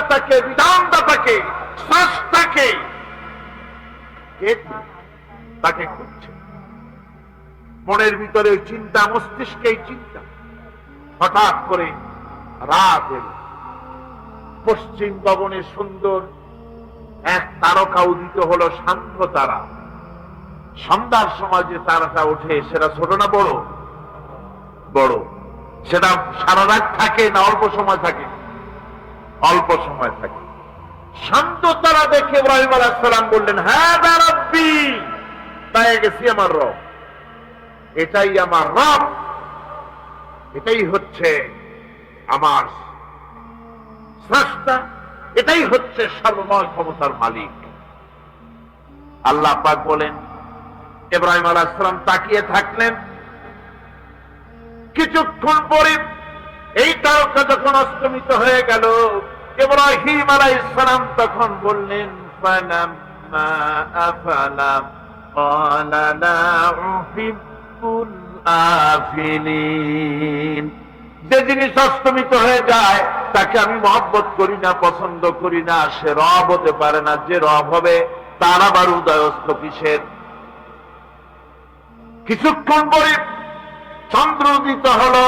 সৃষ্টিকর্তাকে, বিধানদাতাকে, স্রষ্টাকে তাকে খুঁজছে। মনের ভিতরে চিন্তা, মস্তিষ্কে চিন্তা। হঠাৎ করে রাত এলো, পশ্চিম গগনে সুন্দর এক তারকা উদিত হলো, সান্ধ্য তারা। সন্ধ্যার সময় যে তারাটা ওঠে সেটা ছোট না বড়? বড়। সেটা সারা রাত থাকে না অল্প সময় থাকে? অল্প সময় থাকে। শান্ত তারা দেখে ইব্রাহিম আলাইহিস সালাম বললেন, হ্যাঁ রাব্বি, তাই গেছি আমার রব, এটাই আমার রব, এটাই হচ্ছে আমার স্রষ্টা, এটাই হচ্ছে সর্বময় ক্ষমতার মালিক। আল্লাহ পাক বলেন, ইব্রাহিম আলাইহিস সালাম তাকিয়ে থাকলেন। কিছুক্ষণ পরে এই তারকা যখন অস্তমিত হয়ে গেল, ইব্রাহিম আলাইহিস সালাম তখন বললেন, ফালাম্মা আফালা ক্বালা লা উহিব্বুল আফিলিন। যে জিনিস অস্তমিত হয়ে যায় তাকে আমি মহব্বত করি না, পছন্দ করি না, সে রব হতে পারে না। যে রব হবে তার আবার উদয়স্ত কিসের? কিছুক্ষণ পরে চন্দ্র উদিত হলো,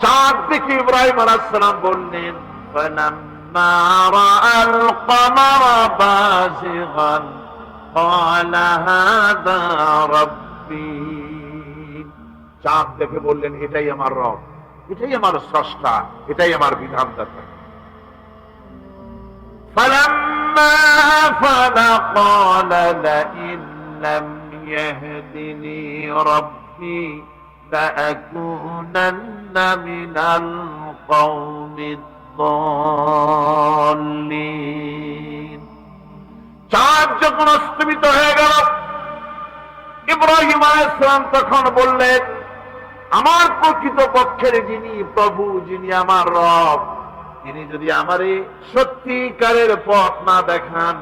চাঁদ দেখে ইব্রাহিম আলাইহিস সালাম বললেন, ফালাম্মা রাআল কমারা বাযিগান ক্বালা হাযা রাব্বি। চাঁদ দেখে বললেন, এটাই আমার রব, এটাই আমার স্রষ্টা, এটাই আমার বিধানদাতা। ফালাম্মা আফালা ক্বালা লাইন লাম ইয়াহদিনি রাব্বি لأكونن من القوم الضالين। চাঁদ যখন অস্তমিত হয়ে গেল, ইব্রাহিম আলাইহিস সালাম তখন বললেন, আমার প্রকৃত পক্ষের যিনি প্রভু, যিনি আমার রব, তিনি যদি আমারে সত্যিকারের পথ না দেখান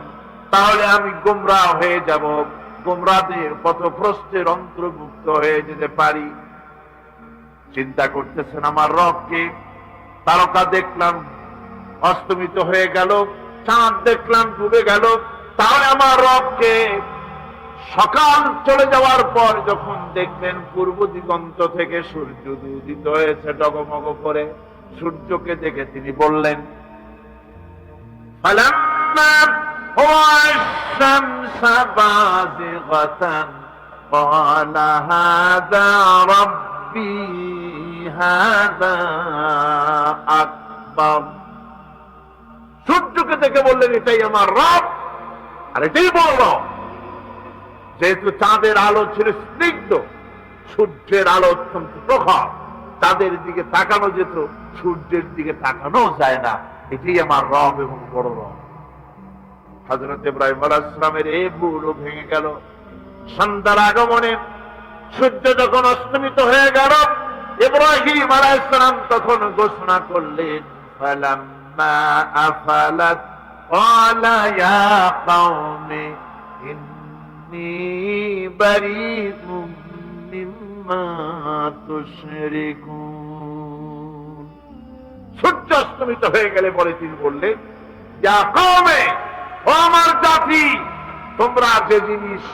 তাহলে আমি গোমরাহ হয়ে যাব, গোমরাহদের পথভ্রষ্টের অন্তর্ভুক্ত হয়ে যেতে পারি। চিন্তা করতেছেন আমার রবকে। তারকা দেখলাম অস্তমিত হয়ে গেল, চাঁদ দেখলাম ডুবে গেল, তাহলে আমার রবকে। সকাল চলে যাওয়ার পর যখন দেখলেন পূর্ব দিগন্ত থেকে সূর্য উদিত হয়েছে ডগমগ করে, সূর্যকে দেখে তিনি বললেন, ফালাম্মা ওয়াশ-শামসা বাযিগাতান ক্বালা হাযা রাব্বি হাযা আকবার। সূর্যকে দেখে বললেন, এটাই আমার রব আর এটাই বড় রব। যেহেতু চাঁদের আলো ছিল স্নিগ্ধ, সূর্যের আলো অত্যন্ত প্রখর, চাঁদের দিকে তাকানো যেত, সূর্যের দিকে তাকানো যায় না। এটাই আমার রব এবং বড় রব। হযরত ইব্রাহিম আলাইহিস সালামের এই ভুলও ভেঙে গেল। সন্ধ্যার আগমনে সূর্য যখন অস্তমিত হয়ে গেল, ইব্রাহিম আলাইহিস সালাম তখন ঘোষণা করলেন, ফালাম্মা আফালাত ক্বালা ইয়া কওমি ইন্নী বারীউম মিম্মা তুশরিকুন। সূর্য অস্তমিত হয়ে গেলে পরে তিনি বললেন, ইয়া কওমি, ও আমার জাতি, তোমরা যে জিনিস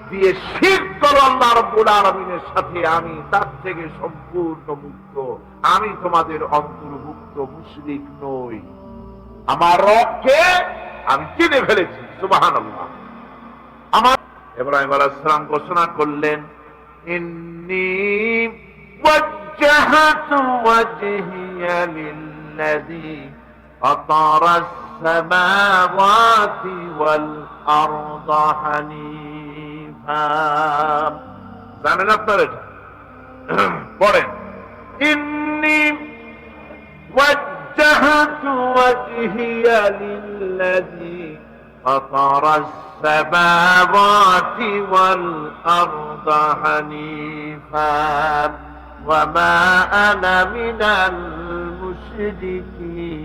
দিয়ে শিরক করো আল্লাহ রাব্বুল আলামিনের সাথে, আমি তার থেকে সম্পূর্ণ মুক্ত। আমি তোমাদের অন্তর্ভুক্ত, মুশরিক নই। আমার রবকে আমি চিনে ফেলেছি। সুবহানাল্লাহ। আমার ইব্রাহিম আলাইহিস সালাম ঘোষণা করলেন, ইন্নী ওয়াজ্জাহতু ওয়াজহিয়া লিল্লাযী ফাতারাস সামাওয়াতি ওয়াল আরদা হানিফা। জানেন আপনারা এটা? পড়েন, ইন্নী ওয়াজ্জাহতু ওয়াজহিয়া লিল্লাযী ফাতারাস সামাওয়াতি ওয়াল আরদা হানিফা ওয়া মা আনা মিনাল মুশরিকিন।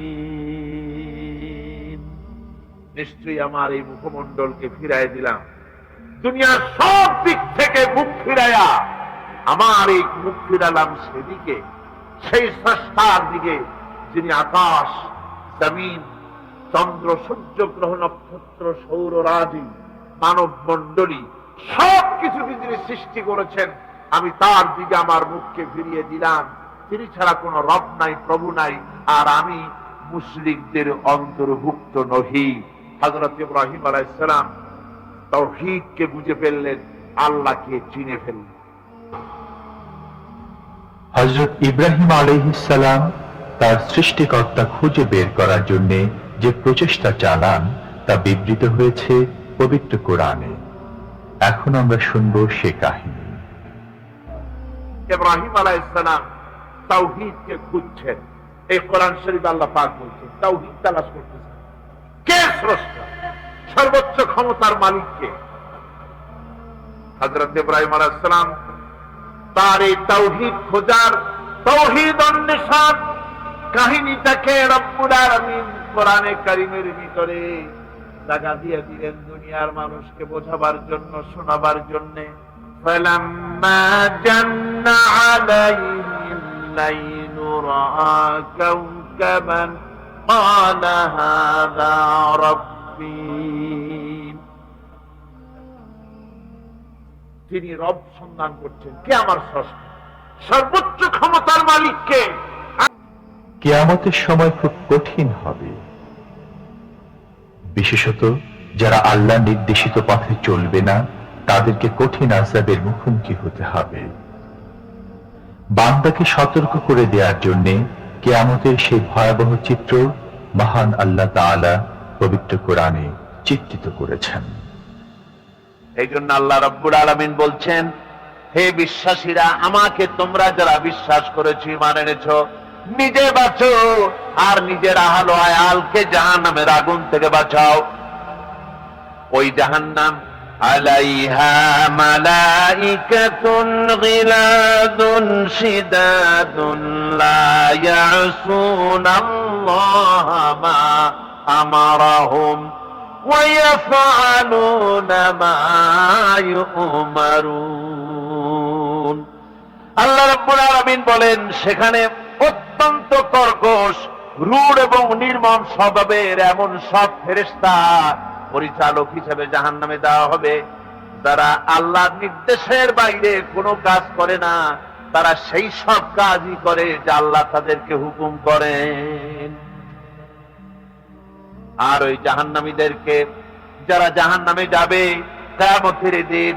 নিশ্চয়ই আমার এই মুখমণ্ডলকে ফিরাই দিলাম, দুনিয়ার সব দিক থেকে মুখ ফিরাইয়া আমার এই মুখ ফিরালাম সেদিকে, সেই স্রষ্টার দিকে যিনি আকাশ, জমিন, চন্দ্র, সূর্য, গ্রহ, নক্ষত্র, সৌররাজি, মানব মণ্ডলী সবকিছুকে যিনি সৃষ্টি করেছেন, আমি তার দিকে আমার মুখকে ফিরিয়ে দিলাম। তিনি ছাড়া কোন রব নাই, প্রভু নাই, আর আমি মুশরিকদের অন্তর্ভুক্ত নহি। হযরত ইব্রাহিম আলাইহিস সালাম তাওহীদকে বুঝে ফেললেন, আল্লাহকে চিনে ফেললেন। হযরত ইব্রাহিম আলাইহিস সালাম তার সৃষ্টিকর্তা খুঁজে বের করার জন্য যে প্রচেষ্টা চালান তা বিবৃত হয়েছে পবিত্র কোরআনে। এখন আমরা শুনব সে কাহিনী। ইব্রাহিম আলাইহিস সালাম তাওহীদকে খুঁজছেন। এই কোরআন শরীফ আল্লাহ পাক বলছেন তাওহীদ তালাশ করতেছেন। কে স্রষ্টা? সর্বোচ্চ ক্ষমতার মালিক কে? হযরত ইব্রাহিম আলাইহিস সালাম তার এই তাওহীদ খোঁজার, তাওহীদ অন্বেষণ কাহিনীটাকে রব্বুল আলামিন কোরআনে কারীমের ভিতরে জায়গা দিয়ে দিলেন দুনিয়ার মানুষকে বোঝাবার জন্য, শোনাবার জন্য। فَلَمَّا جَنَّ عَلَيْهِ اللَّيْلُ رَأَى كَوْكَبًا قَالَ هَذَا رَبِّي। তিনি রব সন্ধান করছেন, কে আমার স্রষ্টা? সর্বোচ্চ ক্ষমতার মালিক কে? কিয়ামতের সময় খুব কঠিন হবে, বিশেষত যারা আল্লাহ নির্দেশিত পথে চলবে না তাদেরকে কঠিন আযাবের মুখোমুখি হতে হবে। বান্দাকে সতর্ক করে দেওয়ার জন্য কিয়ামতের সেই ভয়াবহ চিত্র মহান আল্লাহ তাআলা পবিত্র কোরআনে চিত্রিত করেছেন। এই জন্য আল্লাহ রাব্বুল আলামিন বলছেন, হে বিশ্বাসীরা, আমাকে তোমরা যারা বিশ্বাস করেছো, ঈমান এনেছো, নিজে বাঁচো আর নিজের আহল আয়ালকে জাহান্নামের আগুন থেকে বাঁচাও। ওই জাহান্নাম আলাইহা মালাইকাতুন গিলাদুন শিদাদুন লা ইয়াসুনাল্লাহা মা আমারাহুম ওয়া ইয়াফআলুনা মা ইউমারুন। আল্লাহ রাব্বুল আলামিন বলেন, সেখানে অত্যন্ত কর্কশ, রূঢ় এবং নির্মম স্বভাবের এমন সব ফেরেশতা পরিচালক হিসেবে জাহান্নামে দেওয়া হবে, যারা আল্লাহর নির্দেশের বাইরে কোনো কাজ করে না। তারা সেই সব কাজই করে যা আল্লাহ তাদেরকে হুকুম করেন। আর ওই জাহান্নামীদেরকে, যারা জাহান্নামে যাবে কিয়ামতের দিন,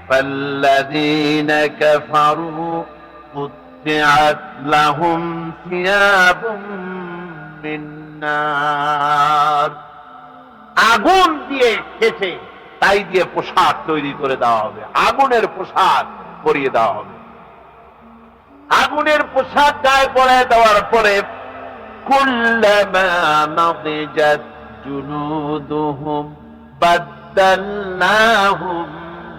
ফাল্লাযীনা কাফারু قطعت لهم ثياب من نار। আগুন দিয়ে খেটে তাই দিয়ে পোশাক তৈরি করে দেওয়া হবে, আগুনের পোশাক পরিয়ে দেওয়া হবে। আগুনের পোশাক গায়ে পরায় দেওয়ার পরে কুল্লামা নাদিজাত জুনুদুহুম বাদদালনাহুম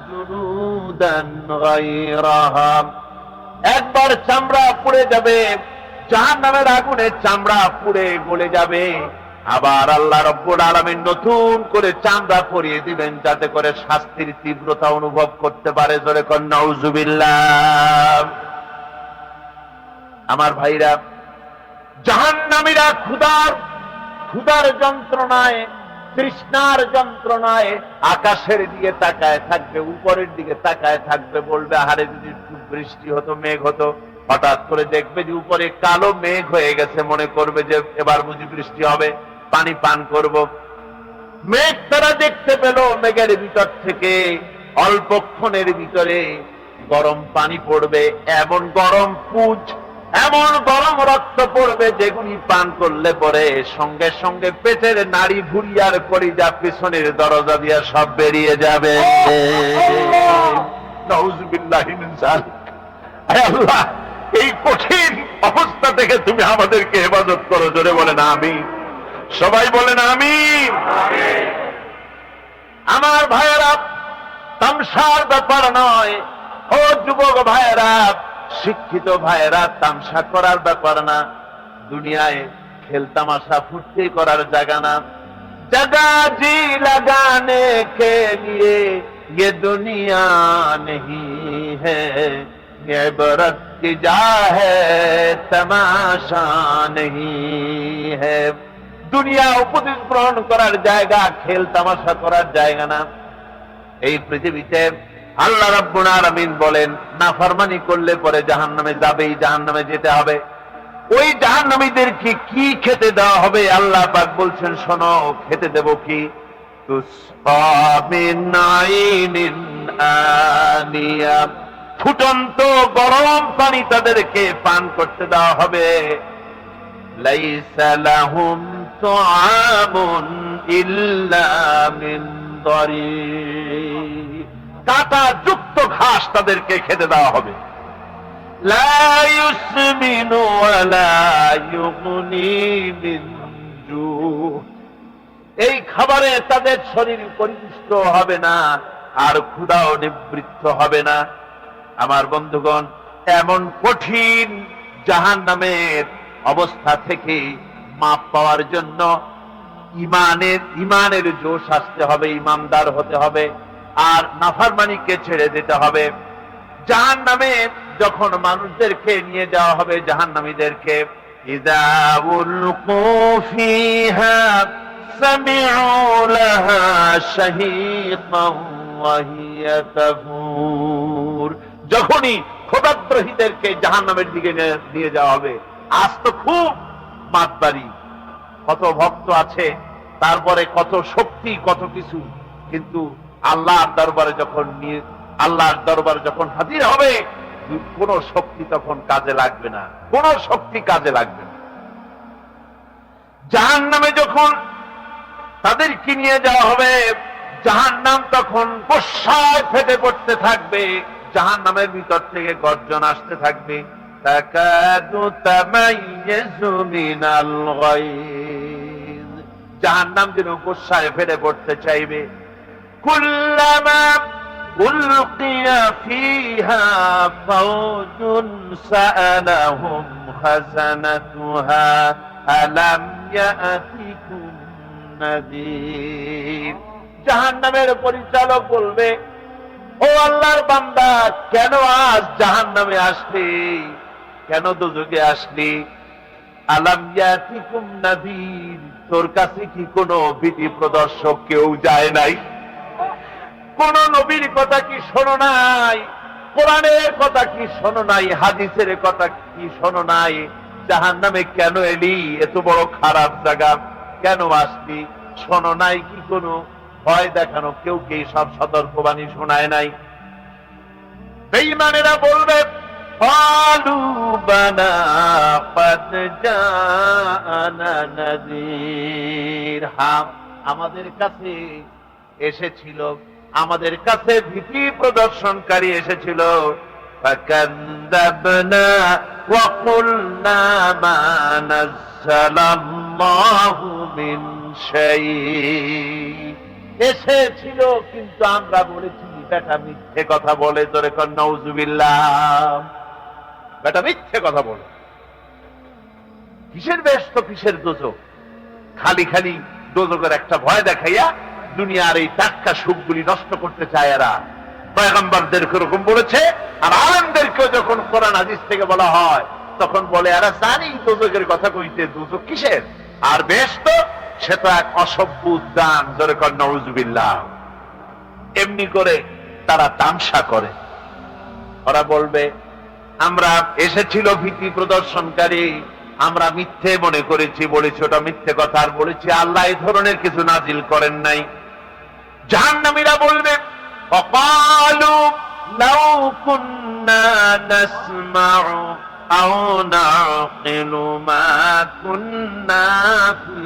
জুনুদান গায়রাহা। একবার চামড়া পুড়ে যাবে, জাহান্নামের আগুনে চামড়া পুড়ে গলে যাবে, আবার আল্লাহ রাব্বুল আলামিন নতুন করে চামড়া পরিয়ে দিবেন, যাতে করে শাস্তির তীব্রতা অনুভব করতে পারে। জোরে কোন নাউজুবিল্লাহ। আমার ভাইরা, জাহান্নামীরা ক্ষুধার যন্ত্রণায়, তৃষ্ণার যন্ত্রণায় আকাশের দিকে তাকায় থাকবে, উপরের দিকে তাকায় থাকবে, বলবে আহারে যদি একটু বৃষ্টি হতো, মেঘ হতো। হঠাৎ করে দেখবে যে উপরে কালো মেঘ হয়ে গেছে, মনে করবে যে এবার বুঝি বৃষ্টি হবে, পানি পান করব। মেঘ তারা দেখতে পেল, মেঘের ভিতর থেকে অল্পক্ষণের ভিতরে গরম পানি পড়বে, এমন গরম পুঁজ, এমন গরম রক্ত পড়বে, যেগুলি পান করলে পরে সঙ্গে সঙ্গে পেটের নাড়ি ভুড়িয়ার কলিজা পিছনের দরজা দিয়া সব বেরিয়ে যাবে। নাউযুবিল্লাহি মিন যালিক। আল্লাহ, এই কঠিন অবস্থা থেকে তুমি আমাদেরকে হেফাজত করো। জোরে বলেন আমিন। সবাই বলেন আমিন। আমার ভাইয়েরা, তামসার ব্যাপার নয়। ও যুবক ভাইয়েরা, শিক্ষিত ভাইয়েরা, তামসা করার ব্যাপার না। দুনিয়ায় খেল তামাশা ফুর্তি করার জায়গা না। जगह जी लगाने के लिए ये दुनिया नहीं है, ये इबरत की जा है, तमाशा नहीं है। দুনিয়া উপদেশ গ্রহণ করার জায়গা, খেল তামাশা করার জায়গা না। এই পৃথিবীতে আল্লাহ রাব্বুল আলামিন বলেন, নাফরমানি করলে পরে জাহান্নামে যাবেই, জাহান্নামে যেতে হবে। ওই জাহান্নামীদেরকে কি খেতে দেওয়া হবে? আল্লাহ পাক বলছেন, শোনো, খেতে দেব কি? তুসকা মিন আইনিন আনিয়া, ফুটন্ত গরম পানি তাদেরকে পান করতে দেওয়া হবে। লাইসা লাহুম তুআমুন ইল্লা মিন দারি, কাঁটা যুক্ত ঘাস তাদেরকে খেতে দেওয়া হবে। লা ইউসমিনু ওয়া লা ইউগনি মিন জু, এই খাবারে তাদের শরীর পরিপুষ্ট হবে না, আর ক্ষুধাও নিবৃত্ত হবে না। আমার বন্ধুগণ, এমন কঠিন জাহান্নামের অবস্থা থেকে মাপ পাওয়ার জন্য ইমানের জোশ আসতে হবে, ইমানদার হতে হবে, আর নাফরমানিকে ছেড়ে দিতে হবে। জাহান্নামে যখন মানুষদেরকে নিয়ে যাওয়া হবে, জাহান্নামীদেরকে, ইযা উলকু ফিহা সামিউ লাহা শাহীকান ওয়া হিয়া তাফুর, যখনই খোদাদ্রোহীদেরকে জাহান্নামের দিকে নিয়ে যাওয়া হবে, আজ তো খুব মাতবাড়ি, কত ভক্ত আছে, তারপরে কত শক্তি, কত কিছু, কিন্তু আল্লাহর দরবারে যখন হাজির হবে, কোন শক্তি তখন কাজে লাগবে না, কোন শক্তি কাজে লাগবে না। জাহান্নামে যখন তাদেরকে নিয়ে যাওয়া হবে, জাহান্নাম তখন গোসায় ফেটে পড়তে থাকবে, জাহান্নামের ভিতর থেকে গর্জন আসতে থাকবে, তাকাদু তামাইয়াজু মিনাল গায়জ, জাহান্নাম যেন গোসায় ফেটে পড়তে চাইবে। কুল্লামা উলকিয়া ফিহা ফাওজুন সাআলাহুম খাজানাতুহা আলাম ইয়াতিকুম নাযীর, জাহান্নামের পরিচালক বলবে, ও আল্লাহর বান্দা, কেন আজ জাহান্নামে আসলি, কেন দোজখে আসলি? আলাম ইয়াতিকুম নাযীর, তোর কাছে কি কোনো ভীতি প্রদর্শক কেউ যায় নাই? কোন নবীর কথা কি শোনো নাই? কোরআনের কথা কি শোনো নাই? হাদিসের কথা কি শোনো নাই? জাহান্নামে কেন এলি? এত বড় খারাপ জায়গা কেন আসলি? শোনো নাই কি কোনো ভয় দেখানো কেউ কে সব সতর্কবাণী শোনায় নাই? বেঈমানেরা বলবে, ক্বালু বালা ক্বাদ জাআনা নাযীর, হ্যাঁ, আমাদের কাছে এসেছিল, আমাদের কাছে ভীতি প্রদর্শনকারী এসেছিল। ফাকাযযাবনা ওয়া কুলনা মা নাযালাল্লাহু মিন শাই, এসেছিল কিন্তু আমরা বলেছি বেটা মিথ্যে কথা বলে। তোরে কর নাউযুবিল্লাহ, বেটা মিথ্যে কথা বলে। কিসের ব্যস্ত, কিসের দোজখ? খালি খালি দোজখের একটা ভয় দেখাইয়া দুনিয়ার এই টাটকা সুখগুলি নষ্ট করতে চায় এরা। পয়গম্বরদেরকে এরকম বলেছে, আর আলেমদেরকেও যখন কোরআন হাদিস থেকে বলা হয় তখন বলে, এরা জানি দোজখের কথা কইতে, দোজখ কিসের? আর ব্যস্ত, সে তো এক অসভ্য উদ্যান। ধরে কর নাউযুবিল্লাহ। এমনি করে তারা তামসা করে। ওরা বলবে, আমরা এসেছিল ভীতি প্রদর্শনকারী, আমরা মিথ্যে মনে করেছি, বলেছি ওটা মিথ্যে কথা, আর বলেছি আল্লাহ এই ধরনের কিছু নাজিল করেন নাই। জাহান্নামীরা বলবে, ওয়াকালু লাউ কুন্না নাসমাউ আও নাকিলু মা কুন্না ফি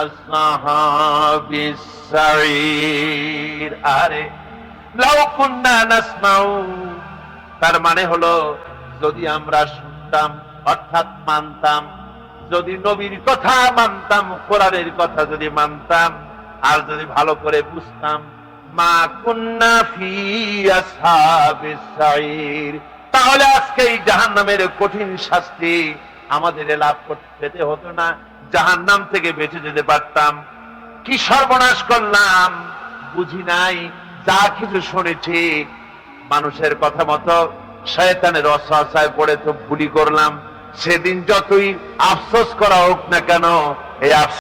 আসহাবিস সাঈর। আরে লাউ কুন্না নাসমাউ, তার মানে হলো যদি আমরা শুনতাম, অর্থাৎ মানতাম, যদি নবীর কথা মানতাম, কোরআনের কথা যদি মানতাম, আর যদি ভালো করে বুঝতাম, মা কুন্না ফি আসহাবিস সাঈর, তাহলে আজকে এই জাহান্নামের কঠিন শাস্তি আমাদের লাভ পেতে হতো না, জাহান্নাম থেকে বেঁচে যেতে পারতাম। কি সর্বনাশ করলাম বুঝি নাই, যা কিছু শুনেছি মানুষের কথা মতো শয়তানের ওয়াসওয়াসায় পড়ে তো ভুলই করলাম। সেদিন যতই আফসোস করা হোক না কেন, এই আফসোস